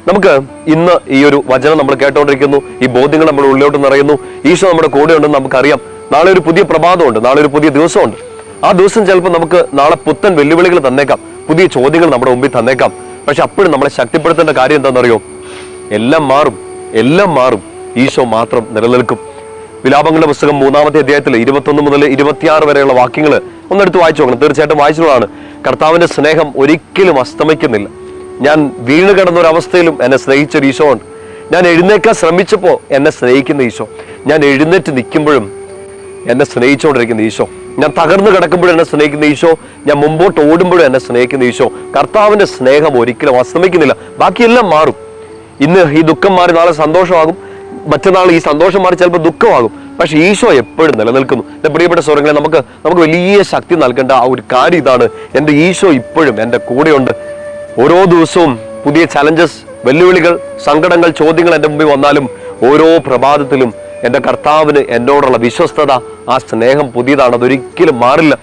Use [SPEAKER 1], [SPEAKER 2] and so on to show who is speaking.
[SPEAKER 1] നമുക്ക് ഇന്ന് ഈ ഒരു വചനം നമ്മൾ കേട്ടോണ്ടിരിക്കുന്നു, ഈ ബോധ്യങ്ങൾ നമ്മുടെ ഉള്ളിലോട്ട് നിറയുന്നു. ഈശോ നമ്മുടെ കൂടെ ഉണ്ടെന്ന് നമുക്കറിയാം. നാളെ ഒരു പുതിയ പ്രഭാതമുണ്ട്, നാളെ ഒരു പുതിയ ദിവസമുണ്ട്. ആ ദിവസം ചിലപ്പോൾ നമുക്ക് നാളെ പുത്തൻ വെല്ലുവിളികൾ തന്നേക്കാം, പുതിയ ചോദ്യങ്ങൾ നമ്മുടെ മുമ്പിൽ തന്നേക്കാം. പക്ഷെ അപ്പോഴും നമ്മളെ ശക്തിപ്പെടുത്തേണ്ട കാര്യം എന്താണെന്നറിയോ? എല്ലാം മാറും, എല്ലാം മാറും, ഈശോ മാത്രം നിലനിൽക്കും. വിലാപങ്ങളുടെ പുസ്തകം 3-ാമത്തെ അധ്യായത്തിൽ 21 മുതൽ 26 വരെയുള്ള വാക്യങ്ങൾ ഒന്നെടുത്ത് വായിച്ചു നോക്കണം. തീർച്ചയായിട്ടും വായിച്ചതാണ്. കർത്താവിന്റെ സ്നേഹം ഒരിക്കലും അസ്തമിക്കുന്നില്ല. ഞാൻ വീണ് കിടന്ന ഒരവസ്ഥയിലും എന്നെ സ്നേഹിച്ചൊരു ഈശോ ഉണ്ട്. ഞാൻ എഴുന്നേക്കാൻ ശ്രമിച്ചപ്പോൾ എന്നെ സ്നേഹിക്കുന്ന ഈശോ, ഞാൻ എഴുന്നേറ്റ് നിൽക്കുമ്പോഴും എന്നെ സ്നേഹിച്ചുകൊണ്ടിരിക്കുന്ന ഈശോ, ഞാൻ തകർന്നു കിടക്കുമ്പോഴും എന്നെ സ്നേഹിക്കുന്ന ഈശോ, ഞാൻ മുമ്പോട്ട് ഓടുമ്പോഴും എന്നെ സ്നേഹിക്കുന്ന ഈശോ. കർത്താവിന്റെ സ്നേഹം ഒരിക്കലും അസ്തമിക്കുന്നില്ല. ബാക്കിയെല്ലാം മാറും. ഇന്ന് ഈ ദുഃഖം മാറി നാളെ സന്തോഷമാകും, മറ്റന്നാൾ ഈ സന്തോഷം മാറി ചിലപ്പോൾ ദുഃഖമാകും. പക്ഷെ ഈശോ എപ്പോഴും നിലനിൽക്കുന്നു. എൻ്റെ പ്രിയപ്പെട്ട സ്വരങ്ങളെ, നമുക്ക് വലിയ ശക്തി നൽകേണ്ട ആ ഒരു കാര്യം ഇതാണ്. എൻ്റെ ഈശോ ഇപ്പോഴും എൻ്റെ കൂടെയുണ്ട്. ഓരോ ദിവസവും പുതിയ ചലഞ്ചസ്, വെല്ലുവിളികൾ, സങ്കടങ്ങൾ, ചോദ്യങ്ങൾ എൻ്റെ മുമ്പിൽ വന്നാലും ഓരോ പ്രഭാതത്തിലും എൻ്റെ കർത്താവിന് എന്നോടുള്ള വിശ്വസ്തത, ആ സ്നേഹം പുതിയതാണ്, അതൊരിക്കലും മാറില്ല.